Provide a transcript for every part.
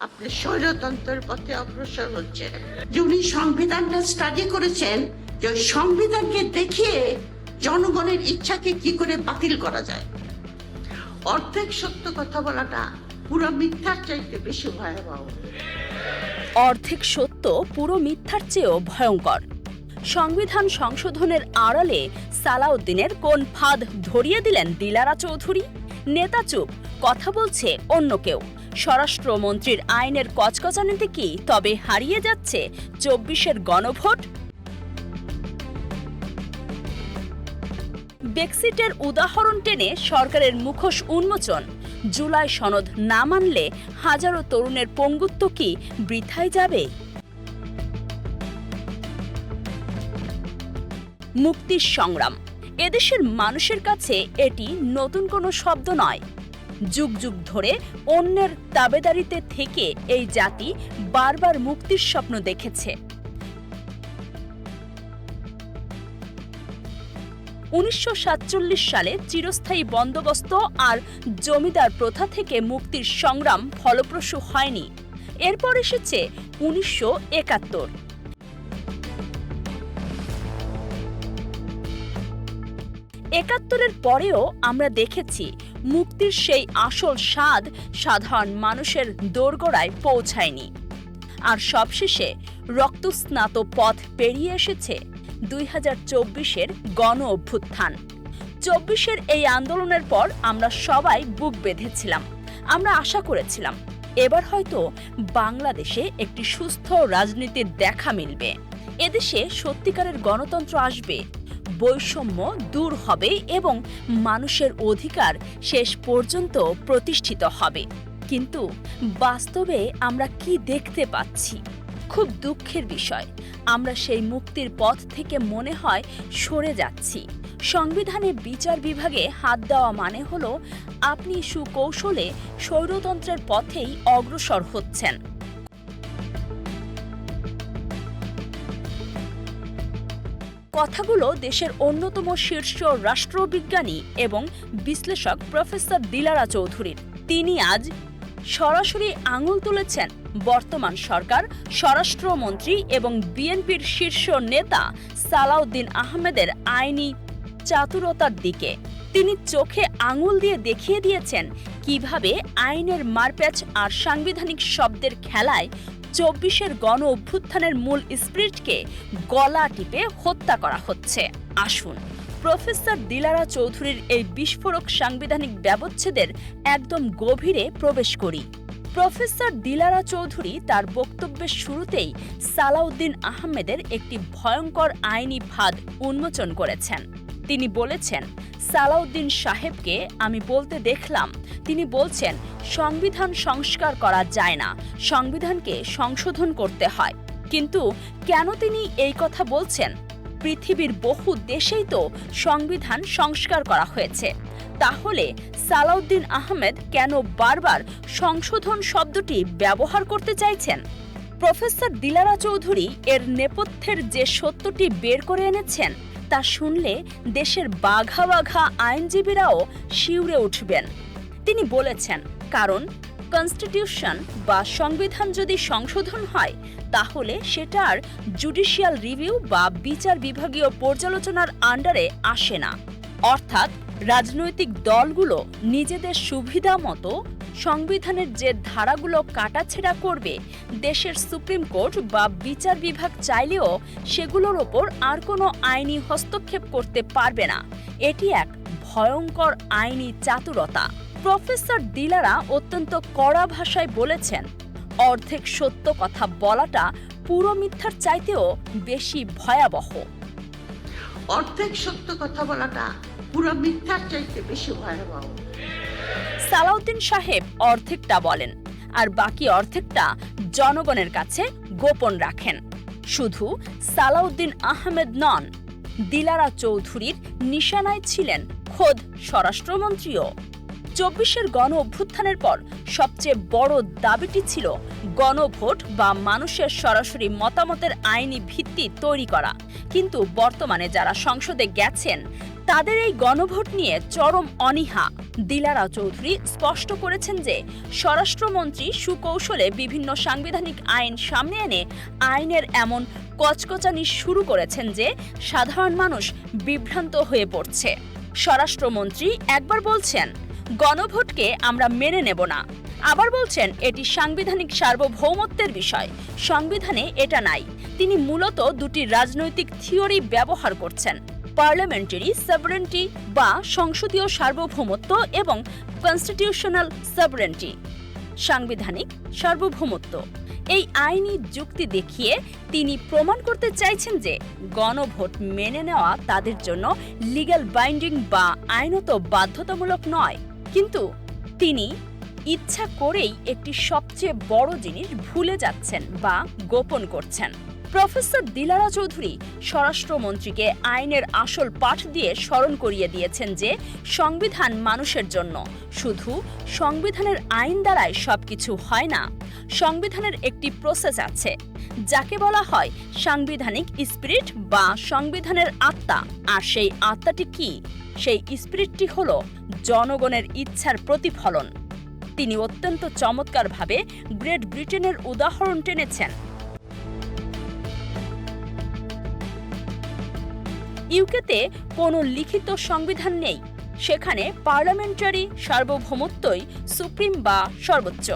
আপনি স্বৈরতন্ত্রের পথে অগ্রসর হচ্ছেন। যে উনি সংবিধানটা স্টাডি করেছেন, যে ওই সংবিধানকে দেখিয়ে জনগণের ইচ্ছাকে কি করে বাতিল করা যায়। অর্ধেক সত্য কথা বলাটা পুরো মিথ্যার চাইতে বেশি ভয়াবহ। অর্ধেক সত্য পুরো মিথ্যার চেয়েও ভয়ঙ্কর। সংবিধান সংশোধনের আড়ালে সালাউদ্দিনের কোন ফাঁদ ধরিয়ে দিলেন দিলারা চৌধুরী? নেতা চুপ, কথা বলছে অন্য কেউ। স্বরাষ্ট্রমন্ত্রীর আইনের কচকচানিতে কি তবে হারিয়ে যাচ্ছে ২৪-এর গণভোট? ব্রেক্সিটের উদাহরণ টেনে সরকারের মুখোশ উন্মোচন। জুলাই সনদ না মানলে হাজারো তরুণের পঙ্গুত্ব কি বৃথায় যাবে? মুক্তির সংগ্রাম। এদেশের মানুষের কাছে এটি নতুন কোনো শব্দ নয়। যুগ যুগ ধরে অন্যের তাবেদারিতে থেকে এই জাতি বারবার মুক্তির স্বপ্ন দেখেছে। ১৯৪৭ সালে চিরস্থায়ী বন্দোবস্ত আর জমিদার প্রথা থেকে মুক্তির সংগ্রাম ফলপ্রসূ হয়নি। এরপর এসেছে ১৯৭১। একাত্তরের পরেও আমরা দেখেছি মুক্তির সেই আসল স্বাদ সাধারণ মানুষের দোরগোড়ায় পৌঁছায়নি। আর সবশেষে রক্তস্নাত পথ পেরিয়ে এসেছে ২০২৪-এর গণ অভ্যুত্থান। ২৪-এর এই আন্দোলনের পর আমরা সবাই বুক বেঁধেছিলাম। আমরা আশা করেছিলাম এবার হয়তো বাংলাদেশে একটি সুস্থ রাজনীতির দেখা মিলবে। এদেশে সত্যিকারের গণতন্ত্র আসবে, বৈষম্য দূর হবে এবং মানুষের অধিকার শেষ পর্যন্ত প্রতিষ্ঠিত হবে। কিন্তু বাস্তবে আমরা কি দেখতে পাচ্ছি? খুব দুঃখের বিষয়, আমরা সেই মুক্তির পথ থেকে মনে হয় সরে যাচ্ছি। সংবিধানে বিচার বিভাগে হাত দেওয়া মানে হলো আপনি সুকৌশলে স্বৈরতন্ত্রের পথেই অগ্রসর হচ্ছেন। কথাগুলো দেশের অন্যতম শীর্ষ রাষ্ট্রবিজ্ঞানী এবং বিশ্লেষক প্রফেসর দিলারা চৌধুরীর। তিনি আজ সরাসরি আঙুল তুলেছেন বর্তমান সরকার, স্বরাষ্ট্রমন্ত্রী এবং বিএনপির শীর্ষ নেতা সালাউদ্দিন আহমেদের আইনি চাতুরতার দিকে। তিনি চোখে আঙুল দিয়ে দেখিয়ে দিয়েছেন কিভাবে আইনের মারপ্যাচ আর সাংবিধানিক শব্দের খেলায় ২৪-এর গণ অভ্যুত্থানের মূল স্পিরিটকে গলা টিপে হত্যা করা হচ্ছে। আসুন প্রফেসর দিলারা চৌধুরীর এই বিস্ফোরক সাংবিধানিক ব্যবচ্ছেদের একদম গভীরে প্রবেশ করি। প্রফেসর দিলারা চৌধুরী তার বক্তব্যের শুরুতেই সালাউদ্দিন আহমেদের একটি ভয়ঙ্কর আইনি ফাঁদ উন্মোচন করেছেন। তিনি বলেছেন, সালাউদ্দিন সাহেবকে আমি বলতে দেখলাম, তিনি বলছেন সংবিধান সংস্কার করা যায় না, সংবিধানকে সংশোধন করতে হয়। কিন্তু কেন তিনি এই কথা বলছেন? পৃথিবীর বহু দেশেই তো সংবিধান সংস্কার করা হয়েছে। তাহলে সালাউদ্দিন আহমেদ কেন বারবার সংশোধন শব্দটি ব্যবহার করতে চাইছেন? প্রফেসর দিলারা চৌধুরী এর নেপথ্যের যে সত্যটি বের করে এনেছেন তা শুনলে দেশের বাঘা বাঘা আইনজীবীরাও শিউরে উঠবেন। তিনি বলেছেন, কারণ কনস্টিটিউশন বা সংবিধান যদি সংশোধন হয় তাহলে সেটা আর জুডিশিয়াল রিভিউ বা বিচার বিভাগীয় পর্যালোচনার আন্ডারে আসে না। অর্থাৎ রাজনৈতিক দলগুলো নিজেদের সুবিধা মতো সংবিধানের যে ধারাগুলো কাটাছেঁড়া করবে, দেশের সুপ্রিম কোর্ট বা বিচার বিভাগ চাইলেও সেগুলোর ওপর আর কোনো আইনি হস্তক্ষেপ করতে পারবে না। এটি এক ভয়ঙ্কর আইনি চাতুরতা। প্রফেসর দিলারা অত্যন্ত কড়া ভাষায় বলেছেন, অর্ধেক সত্য কথা বলাটা পুরো মিথ্যার চাইতেও বেশি ভয়াবহ। অর্ধেক সত্য কথা বলাটা পুরো মিথ্যার চাইতে বেশি ভয়াবহ। সালাউদ্দিন সাহেব অর্ধেকটা বলেন আর বাকি অর্ধেকটা জনগণের কাছে গোপন রাখেন। শুধু সালাউদ্দিন আহমেদ নন, দিলারা চৌধুরীর নিশানায় ছিলেন খোদ স্বরাষ্ট্রমন্ত্রীও। ২৪-এর গণ অভ্যুত্থানের পর সবচেয়ে বড় দাবিটি ছিল গণভোট বা মানুষের সরাসরি মতামতের আইনি ভিত্তি তৈরি করা। কিন্তু বর্তমানে যারা সংসদে গেছেন তাদের এই গণভোট নিয়ে চরম অনীহা। দিলারা চৌধুরী স্পষ্ট করেছেন যে স্বরাষ্ট্রমন্ত্রী সুকৌশলে বিভিন্ন সাংবিধানিক আইন সামনে এনে আইনের এমন কচকচানি শুরু করেছেন যে সাধারণ মানুষ বিভ্রান্ত হয়ে পড়ছে। স্বরাষ্ট্রমন্ত্রী একবার বলছেন গণভোটকে আমরা মেনে নেব না, আবার বলছেন এটি সাংবিধানিক সার্বভৌমত্বের বিষয়, সংবিধানে এটা নাই। তিনি মূলত দুটি রাজনৈতিক থিওরি ব্যবহার করছেন, পার্লামেন্টারি সভারেন্টি বা সংসদীয় সার্বভৌমত্ব এবং কনস্টিটিউশনাল সভারেন্টি সাংবিধানিক সার্বভৌমত্ব। এই আইনি যুক্তি দেখিয়ে তিনি প্রমাণ করতে চাইছেন যে গণভোট মেনে নেওয়া তাদের জন্য লিগ্যাল বাইন্ডিং বা আইনত বাধ্যতামূলক নয়। কিন্তু তিনি ইচ্ছা করেই একটি সবচেয়ে বড় জিনিস ভুলে যাচ্ছেন বা গোপন করছেন। প্রফেসর দিলারা চৌধুরী স্বরাষ্ট্রমন্ত্রীকে আইনের আসল পাঠ দিয়ে স্মরণ করিয়ে দিয়েছেন যে সংবিধান মানুষের জন্য, শুধু সংবিধানের আইন দ্বারাই সবকিছু হয় না। সংবিধানের একটি প্রসেস আছে যাকে বলা হয় সাংবিধানিক স্পিরিট বা সংবিধানের আত্মা। আর সেই আত্মাটি কি? সেই স্পিরিটটি হলো জনগণের ইচ্ছার প্রতিফলন। তিনি অত্যন্ত চমৎকারভাবে গ্রেট ব্রিটেনের উদাহরণ টেনেছেন। ইউকেতে কোনো লিখিত সংবিধান নেই, সেখানে পার্লামেন্টারি সার্বভৌমত্বই সুপ্রিম বা সর্বোচ্চ।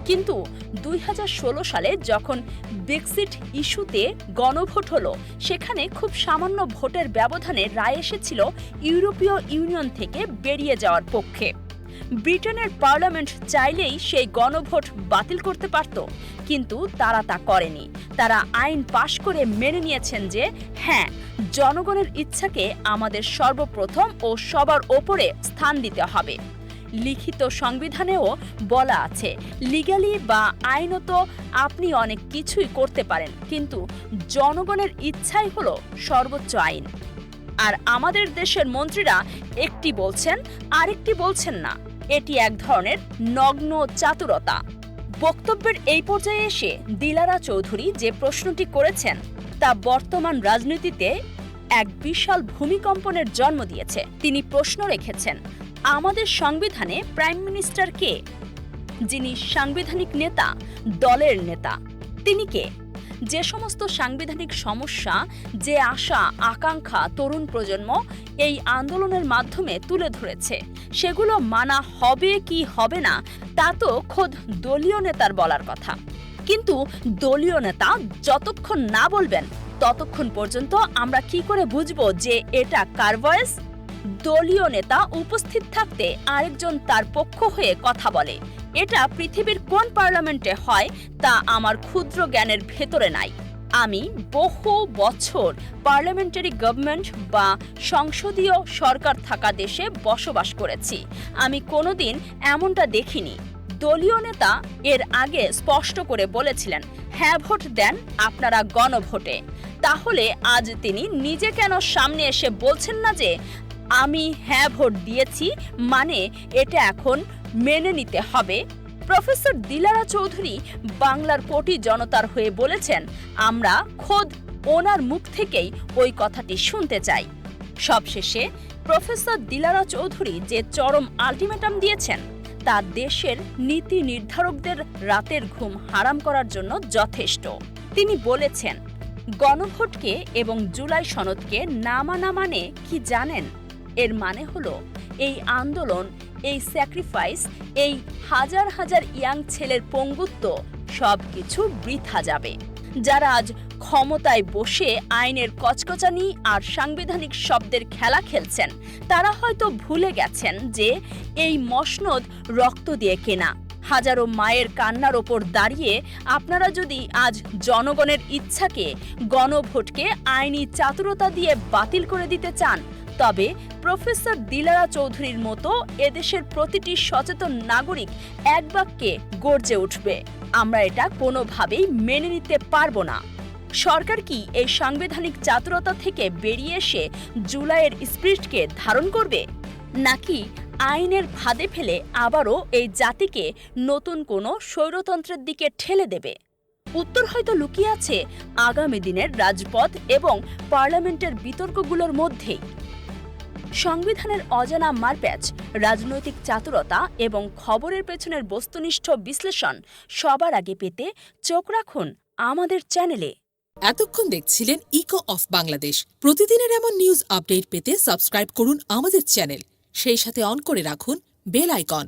কিন্তু ২০১৬ সালে যখন ব্রেক্সিট ইস্যুতে গণভোট হলো, সেখানে খুব সামান্য ভোটের ব্যবধানে রায় এসেছিল ইউরোপীয় ইউনিয়ন থেকে বেরিয়ে যাওয়ার পক্ষে। ব্রিটেনের পার্লামেন্ট চাইলেই সেই গণভোট বাতিল করতে পারত, কিন্তু তারা তা করেনি। তারা আইন পাশ করে মেনে নিয়েছেন যে হ্যাঁ, জনগণের ইচ্ছাকে আমাদের সর্বপ্রথম ও সবার ওপরে স্থান দিতে হবে। লিখিত সংবিধানেও বলা আছে লিগ্যালি বা আইনত আপনি অনেক কিছুই করতে পারেন, কিন্তু জনগণের ইচ্ছাই হলো সর্বোচ্চ আইন। আর আমাদের দেশের মন্ত্রীরা একটি বলছেন আরেকটি বলছেন না। এটি এক ধরনের নগ্ন চাতুরতা। বক্তব্যের এই পর্যায়ে এসে দিলারা চৌধুরী যে প্রশ্নটি করেছেন তা বর্তমান রাজনীতিতে এক বিশাল ভূমিকম্পনের জন্ম দিয়েছে। তিনি প্রশ্ন রেখেছেন, আমাদের সংবিধানে প্রাইম মিনিস্টার কে? যিনি সাংবিধানিক নেতা, দলের নেতা, তিনি কে? যে সমস্ত সাংবিধানিক সমস্যা, যে আশা আকাঙ্ক্ষা তরুণ প্রজন্ম এই আন্দোলনের মাধ্যমে তুলে ধরেছে, সেগুলো মানা হবে কি হবে না তা তো খোদ দলীয় নেতার বলার কথা। কিন্তু দলীয় নেতা যতক্ষণ না বলবেন ততক্ষণ পর্যন্ত আমরা কি করে বুঝবো যে এটা কার ভয়েস? দলীয় নেতা উপস্থিত থাকতে আরেকজন তার পক্ষ হয়ে কথা বলে, এটা পৃথিবীর কোন পার্লামেন্টে হয় তা আমার ক্ষুদ্র জ্ঞানের ভেতরে নাই। আমি বহু বছর পার্লামেন্টারি গভর্নমেন্ট বা সংসদীয় সরকার থাকা দেশে বসবাস করেছি। আমি কোনোদিন এমনটা দেখিনি। দলীয় নেতা এর আগে স্পষ্ট করে বলেছিলেন, হ্যাঁ ভোট দেন আপনারা গণভোটে। তাহলে আজ তিনি নিজে কেন সামনে এসে বলছেন না যে আমি হ্যাঁ ভোট দিয়েছি, মানে এটা এখন মেনে নিতে হবে? প্রফেসর দিলারা চৌধুরী বাংলার কোটি জনতার হয়ে বলেছেন, আমরা খোদ ওনার মুখ থেকেই ওই কথাটি শুনতে চাই। সবশেষে প্রফেসর দিলারা চৌধুরী যে চরম আলটিমেটাম দিয়েছেন তা দেশের নীতি নির্ধারকদের রাতের ঘুম হারাম করার জন্য যথেষ্ট। তিনি বলেছেন, গণভোটকে এবং জুলাই সনদকে না মানা মানে কি জানেন? এর মানে হলো এই আন্দোলন, এই স্যাক্রিফাইস, এই হাজার হাজার ইয়াং ছেলের পঙ্গুত্ব সবকিছু বৃথা যাবে। যারা আজ ক্ষমতায় বসে আইনের কচকচানি আর সাংবিধানিক শব্দের খেলা খেলছেন, তারা হয়তো ভুলে গেছেন যে এই মসনদ রক্ত দিয়ে কেনা। হাজারো মায়ের কান্নার ওপর দাঁড়িয়ে আপনারা যদি আজ জনগণের ইচ্ছাকে, গণভোটকে আইনি চাতুরতা দিয়ে বাতিল করে দিতে চান, তবে প্রফেসর দিলারা চৌধুরীর মতো এদেশের প্রতিটি সচেতন নাগরিক এক বাক্যে গর্জে উঠবে, আমরা এটা কোনোভাবেই মেনে নিতে পারবো না। সরকার কি এই সাংবিধানিক চাতুরতা থেকে বেরিয়ে এসে জুলাইয়ের স্পিরিটকে ধারণ করবে, নাকি আইনের ফাঁদে ফেলে আবারও এই জাতিকে নতুন কোনো স্বৈরতন্ত্রের দিকে ঠেলে দেবে? উত্তর হয়তো লুকিয়ে আছে আগামী দিনের রাজপথ এবং পার্লামেন্টের বিতর্কগুলোর মধ্যেই। সংবিধানের অজানা মারপ্যাচ, রাজনৈতিক চাতুরতা এবং খবরের পেছনের বস্তুনিষ্ঠ বিশ্লেষণ সবার আগে পেতে চোখ রাখুন আমাদের চ্যানেলে। এতক্ষণ দেখছিলেন ইকো অফ বাংলাদেশ। প্রতিদিনের এমন নিউজ আপডেট পেতে সাবস্ক্রাইব করুন আমাদের চ্যানেল, সেই সাথে অন করে রাখুন বেল আইকন।